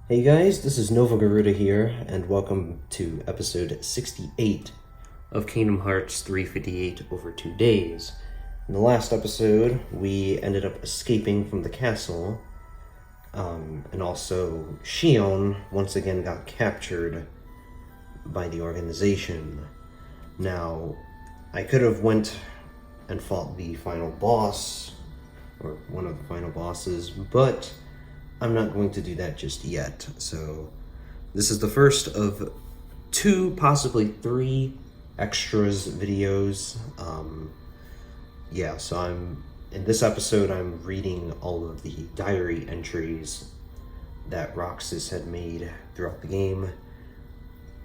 Hey guys, this is Nova Garuda here, and welcome to episode 68 of Kingdom Hearts 358 over 2 days. In the last episode, we ended up escaping from the castle, and also Shion once again got captured by the organization. Now, I could have went and fought the final boss, or one of the final bosses, but I'm not going to do that just yet. So this is the first of 2, possibly 3 extras videos. So in this episode, I'm reading all of the diary entries that Roxas had made throughout the game.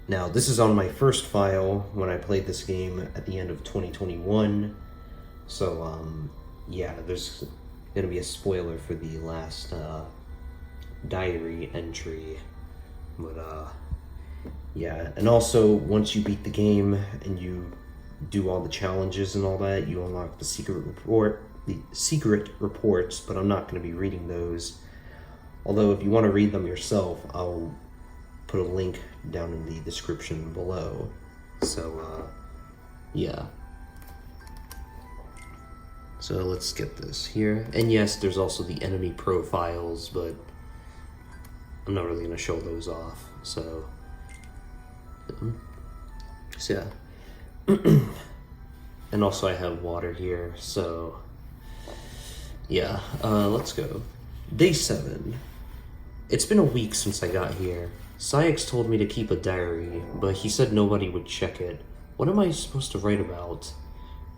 Now, this is on my first file when I played this game at the end of 2021. So, there's gonna be a spoiler for the last diary entry. But, and also, once you beat the game and you do all the challenges and all that, you unlock the secret reports, but I'm not gonna be reading those. Although, if you want to read them yourself, I'll put a link down in the description below. So, So let's get this here. And yes, there's also the enemy profiles, but I'm not really going to show those off. So and also I have water here, so let's go. Day 7. It's been a week since I got here. Syx told me to keep a diary, but he said nobody would check it. What am I supposed to write about?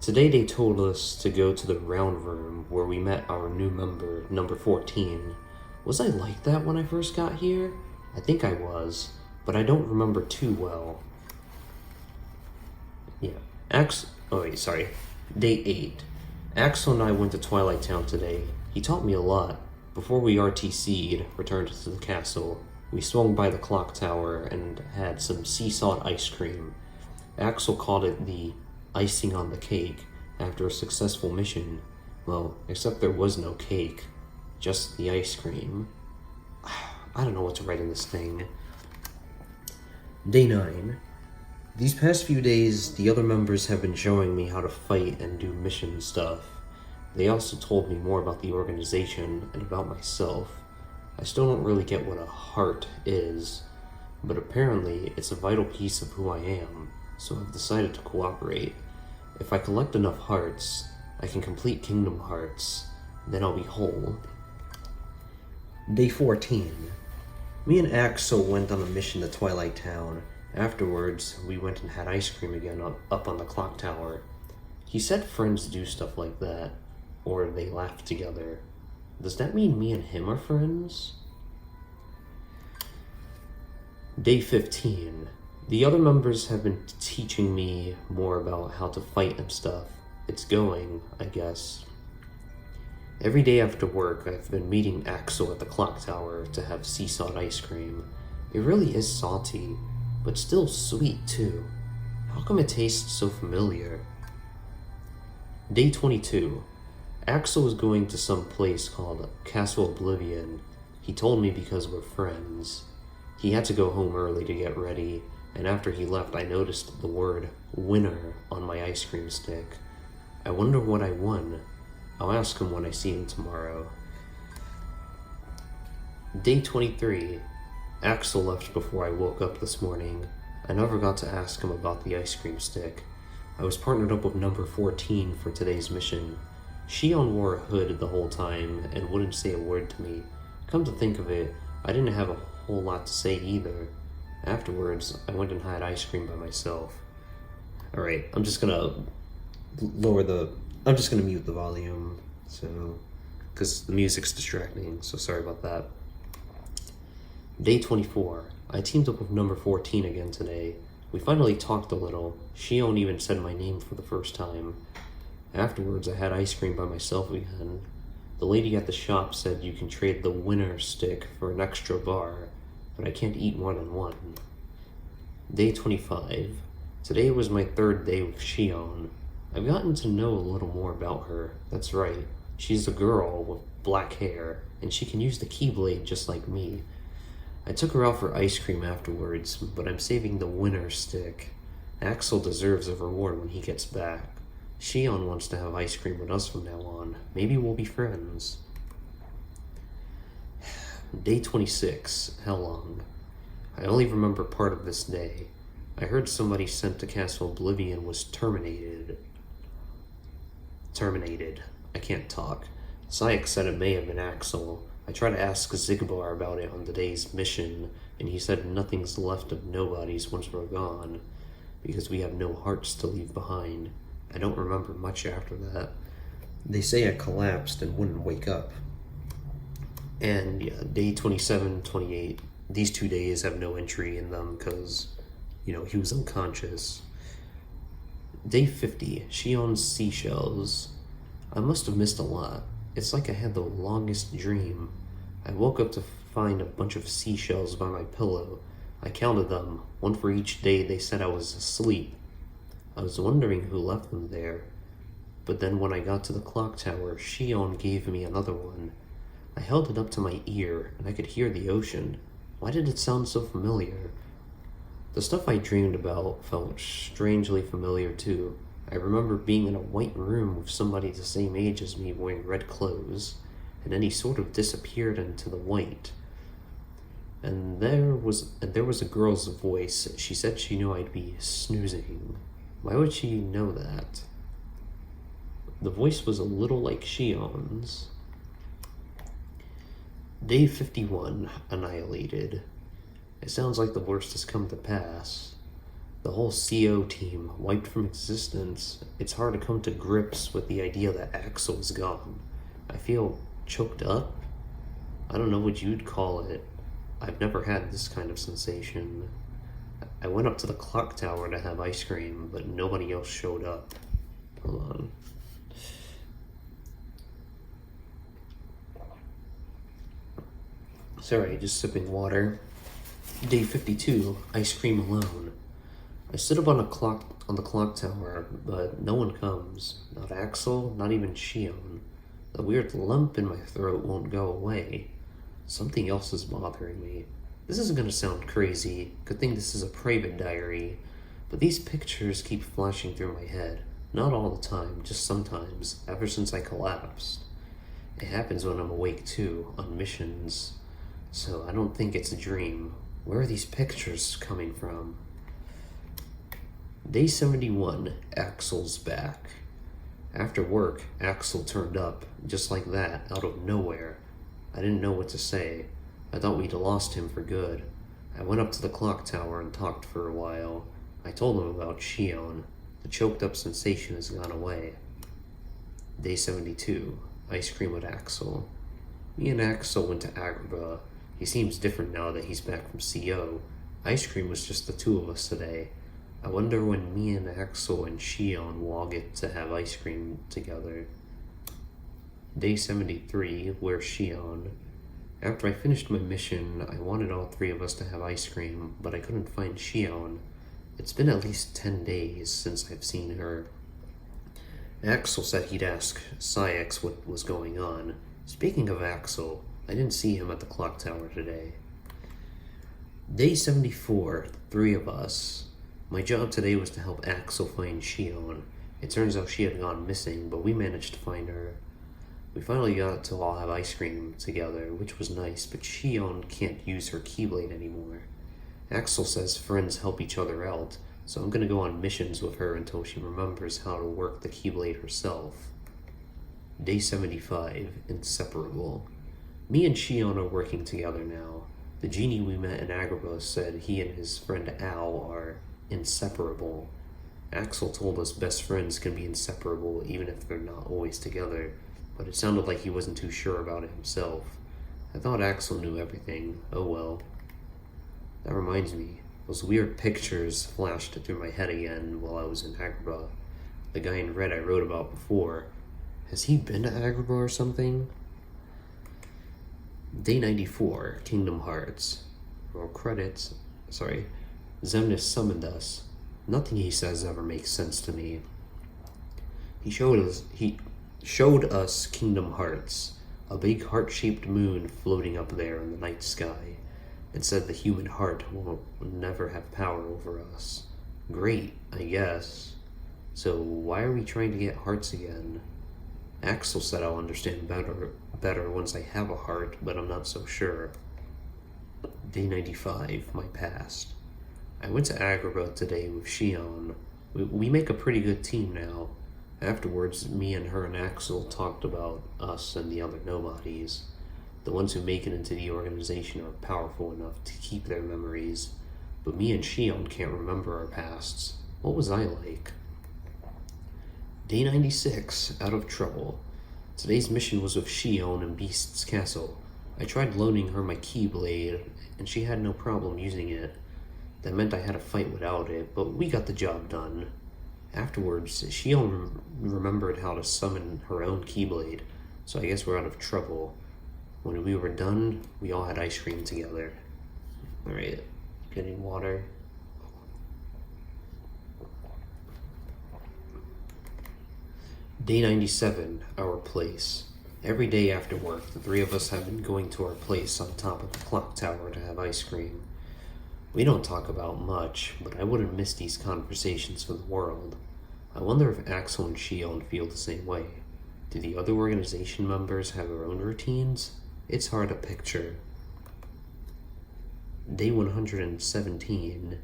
Today they told us to go to the round room where we met our new member, number 14. Was I like that when I first got here? I think I was, but I don't remember too well. Day 8. Axel and I went to Twilight Town today. He taught me a lot. Before we RTC'd, returned to the castle, we swung by the clock tower and had some sea salt ice cream. Axel called it the icing on the cake after a successful mission. Well, except there was no cake, just the ice cream. I don't know what to write in this thing. Day 9. These past few days, the other members have been showing me how to fight and do mission stuff. They also told me more about the organization and about myself. I still don't really get what a heart is, but apparently it's a vital piece of who I am, so I've decided to cooperate. If I collect enough hearts, I can complete Kingdom Hearts, then I'll be whole. Day 14. Me and Axel went on a mission to Twilight Town. Afterwards, we went and had ice cream again up on the clock tower. He said friends do stuff like that, or they laugh together. Does that mean me and him are friends? Day 15. The other members have been teaching me more about how to fight and stuff. It's going, I guess. Every day after work, I've been meeting Axel at the clock tower to have sea salt ice cream. It really is salty, but still sweet too. How come it tastes so familiar? Day 22. Axel was going to some place called Castle Oblivion. He told me because we're friends. He had to go home early to get ready, and after he left I noticed the word winner on my ice cream stick. I wonder what I won. I'll ask him when I see him tomorrow. Day 23. Axel left before I woke up this morning. I never got to ask him about the ice cream stick. I was partnered up with number 14 for today's mission. Shion wore a hood the whole time and wouldn't say a word to me. Come to think of it, I didn't have a whole lot to say either. Afterwards, I went and had ice cream by myself. Alright, I'm just gonna mute the volume, because the music's distracting, so sorry about that. Day 24. I teamed up with number 14 again today. We finally talked a little. Shion even said my name for the first time. Afterwards, I had ice cream by myself again. The lady at the shop said you can trade the winner stick for an extra bar, but I can't eat more than one. Day 25. Today was my 3rd day with Shion. I've gotten to know a little more about her. That's right. She's a girl with black hair, and she can use the Keyblade just like me. I took her out for ice cream afterwards, but I'm saving the winner stick. Axel deserves a reward when he gets back. Shion wants to have ice cream with us from now on. Maybe we'll be friends. Day 26. How long? I only remember part of this day. I heard somebody sent to Castle Oblivion was terminated. I can't talk. Sayek said it may have been Axel. I tried to ask Zigbar about it on today's mission, and he said nothing's left of nobodies once we're gone, because we have no hearts to leave behind. I don't remember much after that. They say I collapsed and wouldn't wake up. And yeah, day 27, 28, these 2 days have no entry in them because, he was unconscious. Day 50, Shion's seashells. I must have missed a lot. It's like I had the longest dream. I woke up to find a bunch of seashells by my pillow. I counted them, one for each day they said I was asleep. I was wondering who left them there. But then when I got to the clock tower, Shion gave me another one. I held it up to my ear, and I could hear the ocean. Why did it sound so familiar? The stuff I dreamed about felt strangely familiar too. I remember being in a white room with somebody the same age as me wearing red clothes, and then he sort of disappeared into the white. And there was a girl's voice. She said she knew I'd be snoozing. Why would she know that? The voice was a little like Shion's. Day 51, annihilated. It sounds like the worst has come to pass. The whole CO team wiped from existence. It's hard to come to grips with the idea that Axel's gone. I feel choked up. I don't know what you'd call it. I've never had this kind of sensation. I went up to the clock tower to have ice cream, but nobody else showed up. Hold on. Sorry, just sipping water. Day 52, ice cream alone. I stood up on the clock tower, but no one comes. Not Axel, not even Shion. The weird lump in my throat won't go away. Something else is bothering me. This isn't gonna sound crazy. Good thing this is a private diary. But these pictures keep flashing through my head. Not all the time, just sometimes, ever since I collapsed. It happens when I'm awake too, on missions. So I don't think it's a dream. Where are these pictures coming from? Day 71, Axel's back. After work, Axel turned up, just like that, out of nowhere. I didn't know what to say. I thought we'd lost him for good. I went up to the clock tower and talked for a while. I told him about Shion. The choked up sensation has gone away. Day 72, ice cream with Axel. Me and Axel went to Agrabah. He seems different now that he's back from CO. Ice cream was just the two of us today. I wonder when me and Axel and Shion will all get to have ice cream together. Day 73, where's Shion? After I finished my mission, I wanted all three of us to have ice cream, but I couldn't find Shion. It's been at least 10 days since I've seen her. Axel said he'd ask Sayek what was going on. Speaking of Axel, I didn't see him at the clock tower today. Day 74, three of us. My job today was to help Axel find Shion. It turns out she had gone missing, but we managed to find her. We finally got to all have ice cream together, which was nice, but Shion can't use her Keyblade anymore. Axel says friends help each other out, so I'm gonna go on missions with her until she remembers how to work the Keyblade herself. Day 75, inseparable. Me and Shion are working together now. The genie we met in Agrabah said he and his friend Al are inseparable. Axel told us best friends can be inseparable even if they're not always together, but it sounded like he wasn't too sure about it himself. I thought Axel knew everything. Oh well. That reminds me, those weird pictures flashed through my head again while I was in Agrabah. The guy in red I wrote about before. Has he been to Agrabah or something? Day 94, Kingdom Hearts. Roll credits. Zemnis summoned us. Nothing he says ever makes sense to me. He showed us Kingdom Hearts, a big heart-shaped moon floating up there in the night sky. and said the human heart will never have power over us. Great, I guess. So why are we trying to get hearts again? Axel said I'll understand better once I have a heart, but I'm not so sure. Day 95, my past. I went to Agrabah today with Shion. We make a pretty good team now. Afterwards, me and her and Axel talked about us and the other nobodies. The ones who make it into the organization are powerful enough to keep their memories, but me and Shion can't remember our pasts. What was I like? Day 96, out of trouble. Today's mission was with Shion in Beast's castle. I tried loaning her my keyblade, and she had no problem using it. That meant I had a fight without it, but we got the job done. Afterwards, Shion remembered how to summon her own keyblade, so I guess we're out of trouble. When we were done, we all had ice cream together. Alright, getting water. Day 97, our place. Every day after work, the three of us have been going to our place on top of the clock tower to have ice cream. We don't talk about much, but I wouldn't miss these conversations for the world. I wonder if Axel and Shion feel the same way. Do the other organization members have their own routines? It's hard to picture. Day 117,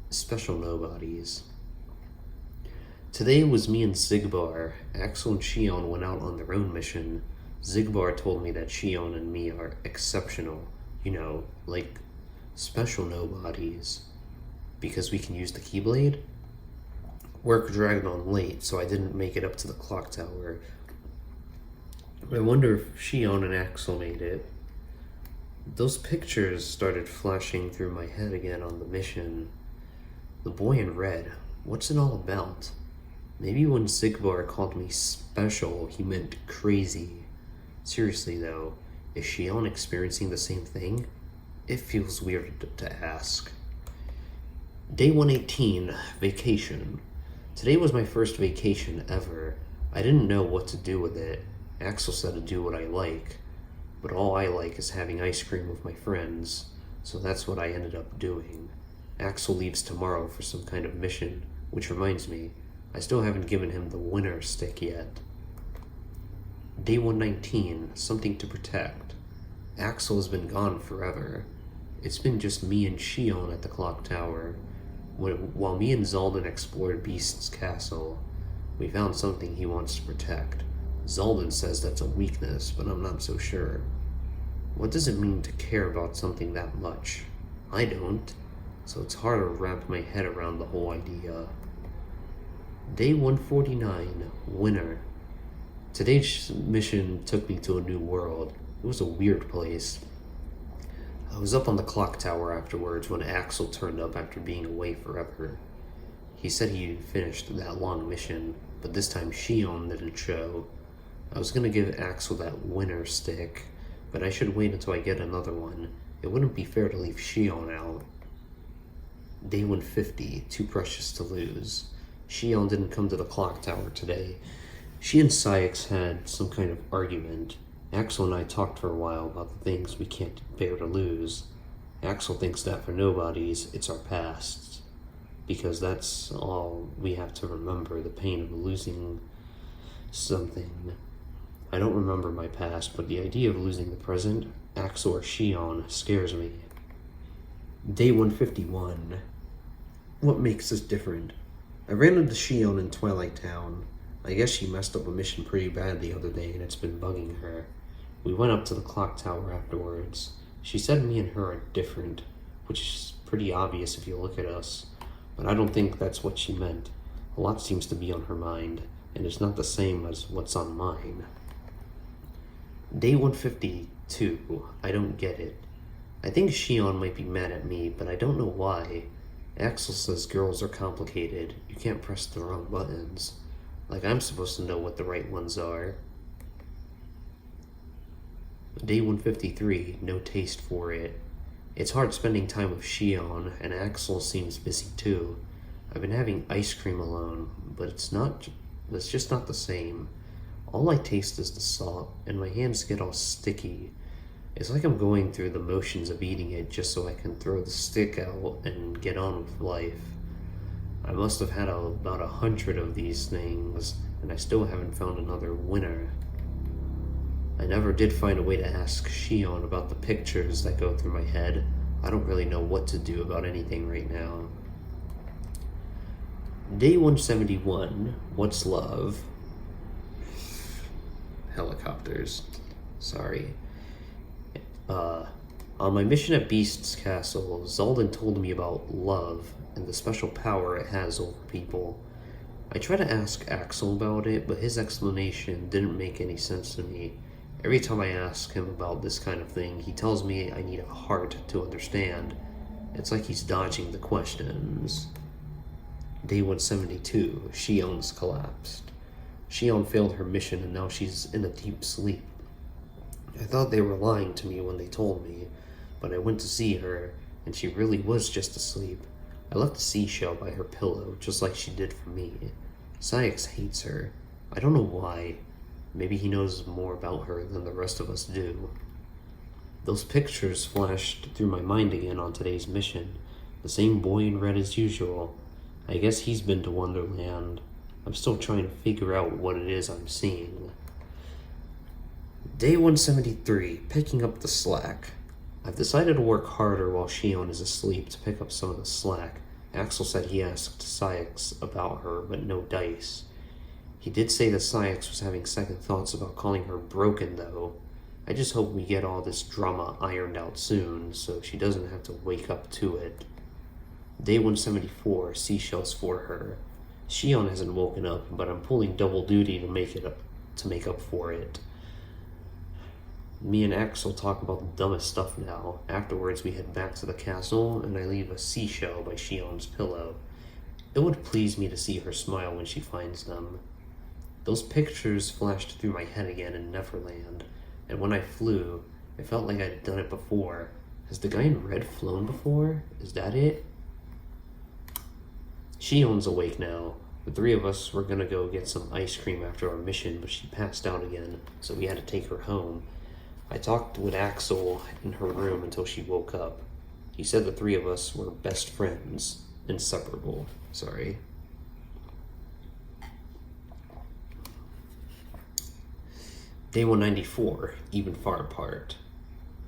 Special Nobodies. Today was me and Zigbar. Axel and Shion went out on their own mission. Zigbar told me that Shion and me are exceptional. You know, like special nobodies. Because we can use the Keyblade? Work dragged on late, so I didn't make it up to the clock tower. I wonder if Shion and Axel made it. Those pictures started flashing through my head again on the mission. The boy in red, what's it all about? Maybe when Zigbar called me special, he meant crazy. Seriously though, is Shion experiencing the same thing? It feels weird to ask. Day 118, vacation. Today was my first vacation ever. I didn't know what to do with it. Axel said to do what I like, but all I like is having ice cream with my friends, so that's what I ended up doing. Axel leaves tomorrow for some kind of mission, which reminds me, I still haven't given him the winner stick yet. Day 119, something to protect. Axel has been gone forever. It's been just me and Shion at the clock tower. While me and Zalden explored Beast's castle, we found something he wants to protect. Zalden says that's a weakness, but I'm not so sure. What does it mean to care about something that much? I don't, so it's hard to wrap my head around the whole idea. Day 149, winter. Today's mission took me to a new world. It was a weird place. I was up on the clock tower afterwards when Axel turned up after being away forever. He said he'd finished that long mission, but this time Shion didn't show. I was gonna give Axel that winner stick, but I should wait until I get another one. It wouldn't be fair to leave Shion out. Day 150, too precious to lose. Shion didn't come to the clock tower today. She and Sykes had some kind of argument. Axel and I talked for a while about the things we can't bear to lose. Axel thinks that for nobodies, it's our pasts, because that's all we have to remember, the pain of losing something. I don't remember my past, but the idea of losing the present, Axel or Shion, scares me. Day 151. What makes us different? I ran into Shion in Twilight Town. I guess she messed up a mission pretty bad the other day and it's been bugging her. We went up to the clock tower afterwards. She said me and her are different, which is pretty obvious if you look at us, but I don't think that's what she meant. A lot seems to be on her mind, and it's not the same as what's on mine. Day 152. I don't get it. I think Shion might be mad at me, but I don't know why. Axel says girls are complicated. You can't press the wrong buttons. Like I'm supposed to know what the right ones are. Day 153. No taste for it. It's hard spending time with Shion, and Axel seems busy too. I've been having ice cream alone, but it's just not the same. All I taste is the salt, and my hands get all sticky. It's like I'm going through the motions of eating it just so I can throw the stick out and get on with life. I must have had about 100 of these things, and I still haven't found another winner. I never did find a way to ask Shion about the pictures that go through my head. I don't really know what to do about anything right now. Day 171, what's love? Helicopters. Sorry. On my mission at Beast's Castle, Zaldan told me about love and the special power it has over people. I tried to ask Axel about it, but his explanation didn't make any sense to me. Every time I ask him about this kind of thing, he tells me I need a heart to understand. It's like he's dodging the questions. Day 172, Shion's collapsed. Shion failed her mission and now she's in a deep sleep. I thought they were lying to me when they told me, but I went to see her, and she really was just asleep. I left a seashell by her pillow, just like she did for me. Syx hates her. I don't know why. Maybe he knows more about her than the rest of us do. Those pictures flashed through my mind again on today's mission. The same boy in red as usual. I guess he's been to Wonderland. I'm still trying to figure out what it is I'm seeing. Day 173, picking up the slack. I've decided to work harder while Shion is asleep to pick up some of the slack. Axel said he asked Syx about her, but no dice. He did say that Syx was having second thoughts about calling her broken, though. I just hope we get all this drama ironed out soon, so she doesn't have to wake up to it. Day 174, seashells for her. Shion hasn't woken up, but I'm pulling double duty to make up for it. Me and Axel talk about the dumbest stuff now. Afterwards, we head back to the castle, and I leave a seashell by Shion's pillow. It would please me to see her smile when she finds them. Those pictures flashed through my head again in Neverland, and when I flew, it felt like I'd done it before. Has the guy in red flown before? Is that it? Shion's awake now. The three of us were gonna go get some ice cream after our mission, but she passed out again, so we had to take her home. I talked with Axel in her room until she woke up. He said the three of us were best friends. Inseparable. Sorry. Day 194, even far apart.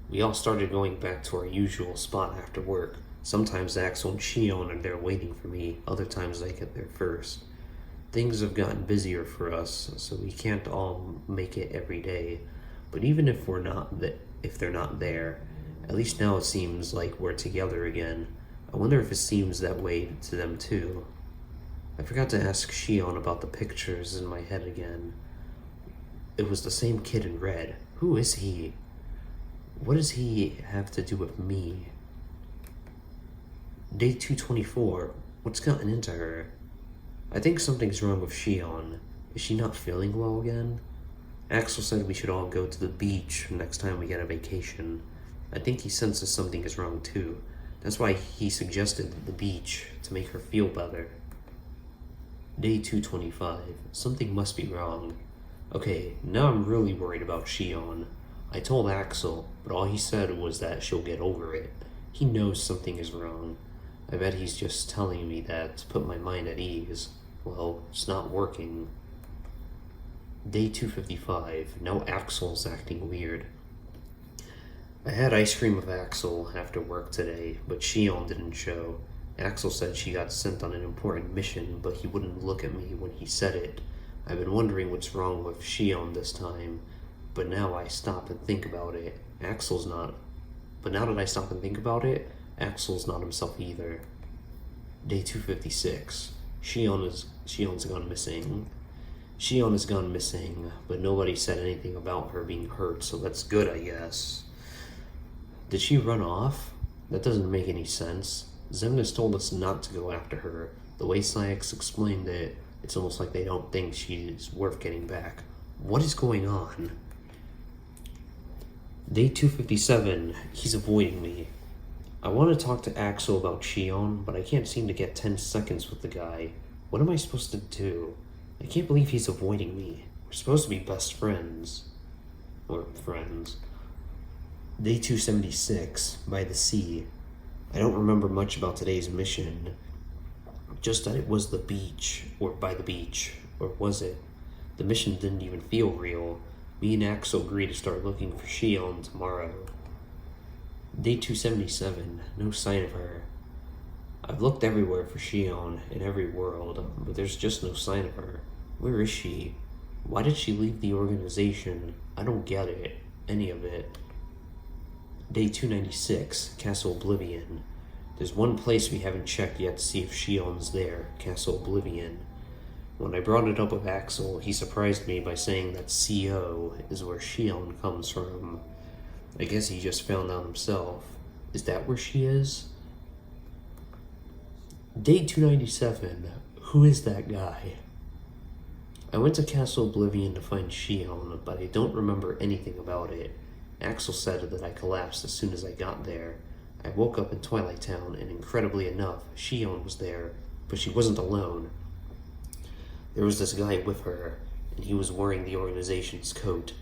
We all started going back to our usual spot after work. Sometimes Axel and Shion are there waiting for me, other times I get there first. Things have gotten busier for us, so we can't all make it every day. But even if they're not there, at least now it seems like we're together again. I wonder if it seems that way to them too. I forgot to ask Shion about the pictures in my head again. It was the same kid in red. Who is he? What does he have to do with me? Day 224. What's gotten into her? I think something's wrong with Shion. Is she not feeling well again? Axel said we should all go to the beach next time we get a vacation. I think he senses something is wrong too. That's why he suggested the beach, to make her feel better. Day 225. Something must be wrong. Okay, now I'm really worried about Shion. I told Axel, but all he said was that she'll get over it. He knows something is wrong. I bet he's just telling me that to put my mind at ease. Well, it's not working. Day 255. Now Axel's acting weird. I had ice cream with Axel after work today, but Shion didn't show. Axel said she got sent on an important mission, but he wouldn't look at me when he said it. I've been wondering what's wrong with Shion this time, but now I stop and think about it. But now that I stop and think about it, Axel's not himself either. Day 256. Shion's gone missing. Shion has gone missing, but nobody said anything about her being hurt, so that's good, I guess. Did she run off? That doesn't make any sense. Xemnas told us not to go after her. The way Syx explained it, it's almost like they don't think she's worth getting back. What is going on? Day 257. He's avoiding me. I want to talk to Axel about Shion, but I can't seem to get 10 seconds with the guy. What am I supposed to do? I can't believe he's avoiding me. We're supposed to be best friends. Or friends. Day 276, by the sea. I don't remember much about today's mission, just that it was the beach, or by the beach, or was it? The mission didn't even feel real. Me and Axel agreed to start looking for Shion tomorrow. Day 277, no sign of her. I've looked everywhere for Shion, in every world, but there's just no sign of her. Where is she? Why did she leave the organization? I don't get it. Any of it. Day 296, Castle Oblivion. There's one place we haven't checked yet to see if Shion's there, Castle Oblivion. When I brought it up with Axel, he surprised me by saying that CO is where Shion comes from. I guess he just found out himself. Is that where she is? Day 297, who is that guy? I went to Castle Oblivion to find Shion, but I don't remember anything about it. Axel said that I collapsed as soon as I got there. I woke up in Twilight Town, and incredibly enough, Shion was there, but she wasn't alone. There was this guy with her, and he was wearing the organization's coat.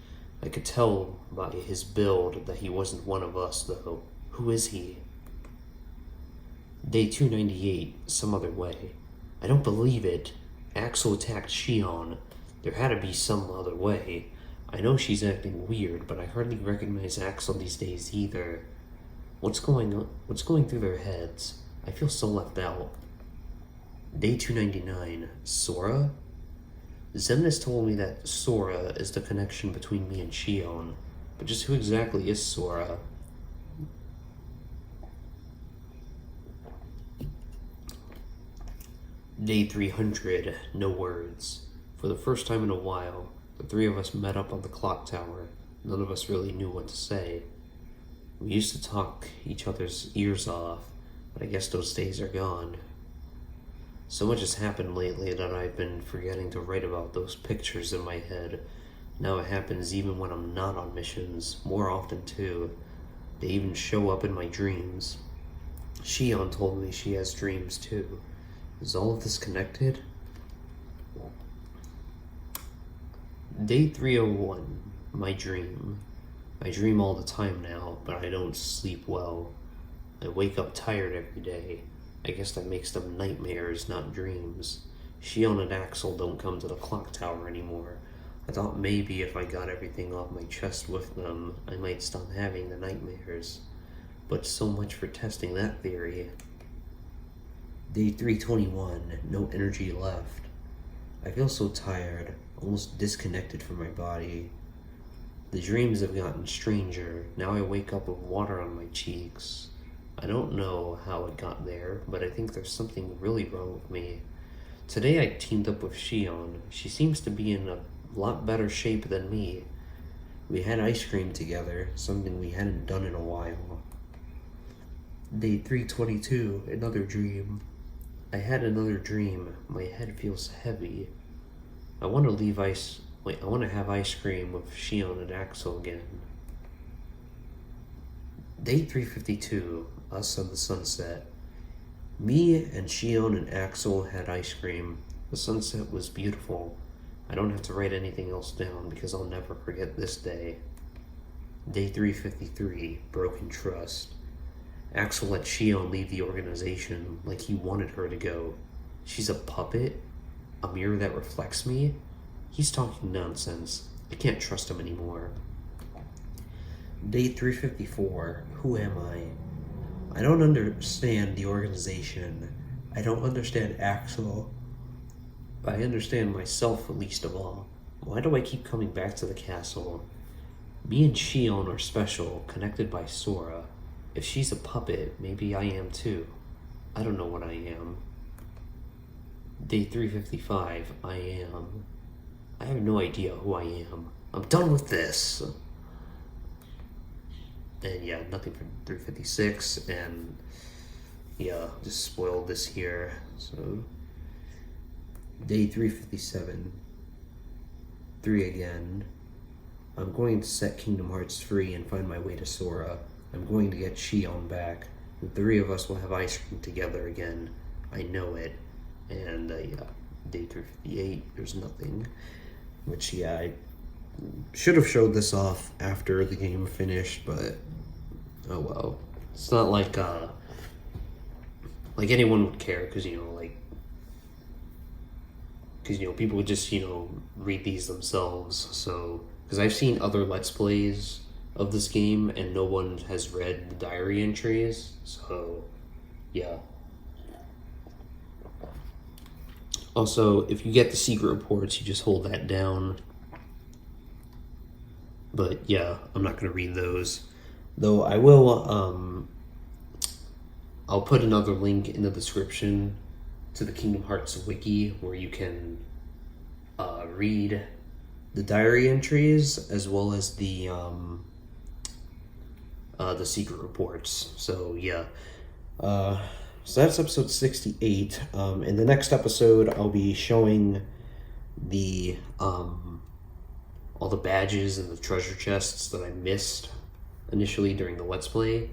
I could tell by his build that he wasn't one of us, though. Who is he? Day 298, some other way. I don't believe it. Axel attacked Shion. There had to be some other way. I know she's acting weird, but I hardly recognize Axel these days either. What's going on? What's going through their heads? I feel so left out. Day 299, Sora? Zemnis told me that Sora is the connection between me and Shion, but just who exactly is Sora? Day 300, no words. For the first time in a while, the three of us met up on the clock tower. None of us really knew what to say. We used to talk each other's ears off, but I guess those days are gone. So much has happened lately that I've been forgetting to write about those pictures in my head. Now it happens even when I'm not on missions, more often too. They even show up in my dreams. Shion told me she has dreams too. Is all of this connected? Day 301, my dream. I dream all the time now, but I don't sleep well. I wake up tired every day. I guess that makes them nightmares, not dreams. Shion and Axel don't come to the clock tower anymore. I thought maybe if I got everything off my chest with them, I might stop having the nightmares. But so much for testing that theory. Day 321, no energy left. I feel so tired, almost disconnected from my body. The dreams have gotten stranger. Now I wake up with water on my cheeks. I don't know how it got there, but I think there's something really wrong with me. Today I teamed up with Shion. She seems to be in a lot better shape than me. We had ice cream together, something we hadn't done in a while. Day 322, another dream. I had another dream. My head feels heavy. I want to have ice cream with Shion and Axel again. Day 352, us on the sunset. Me and Shion and Axel had ice cream. The sunset was beautiful. I don't have to write anything else down because I'll never forget this day. Day 353, broken trust. Axel let Shion leave the organization like he wanted her to go. She's a puppet? A mirror that reflects me? He's talking nonsense. I can't trust him anymore. Day 354, who am I? I don't understand the organization. I don't understand Axel. I understand myself least of all. Why do I keep coming back to the castle? Me and Shion are special, connected by Sora. If she's a puppet, maybe I am too. I don't know what I am. Day 355, I am. I have no idea who I am. I'm done with this. And yeah, nothing for 356, and yeah, just spoiled this here. So, day 357, 3 again. I'm going to set Kingdom Hearts free and find my way to Sora. I'm going to get Shion back. The three of us will have ice cream together again. I know it. And yeah, day 358, there's nothing. Which, yeah, I should have showed this off after the game finished, but Oh well. It's not like anyone would care, because people would just read these themselves. So because I've seen other Let's Plays of this game and no one has read the diary entries. So yeah. Also, if you get the secret reports, you just hold that down. But yeah, I'm not going to read those. Though I will, I'll put another link in the description to the Kingdom Hearts wiki where you can read the diary entries as well as the secret reports. So yeah. So that's episode 68. In the next episode, I'll be showing the all the badges and the treasure chests that I missed initially during the Let's Play,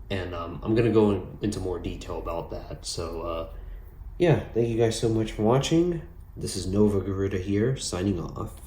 and I'm gonna go into more detail about that. So yeah, thank you guys so much for watching. This is Nova Garuda here, signing off.